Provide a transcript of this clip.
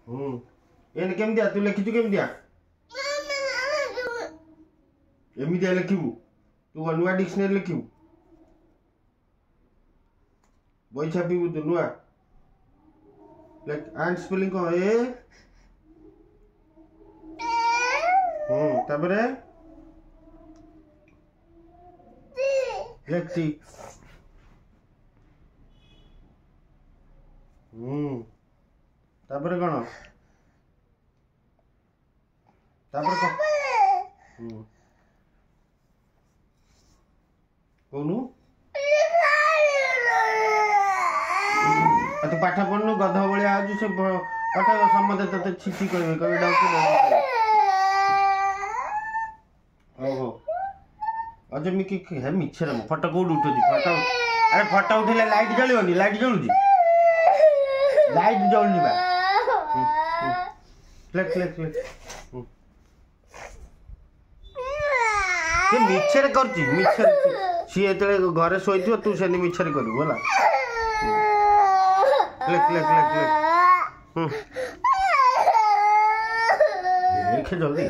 एने केम दिया तू लिखी केम दिया एमती लिखू तू नुआ डिक्शनरी लिखू बही छापू तू नुआ एंड स्पेलिंग कह ए तापरे लेख टी तापरे कौन तापरे कौन तू पाठ पढ़नु गध भाया आज से पाठ समझे ते छिची कहे कहे डाउट हो अजय मिकी है मिछर फोटो कौट उठुची फोटो अरे फोटो उठेले लाइट जलियोनी लाइट जलुची लाइट जलुनी बा क्लिक क्लिक क्लिक ये मिछर करची मिछर सी एतले घरे सोइथियो तू सेनी मिछर करू होला क्लिक क्लिक क्लिक क्लिक देख जल्दी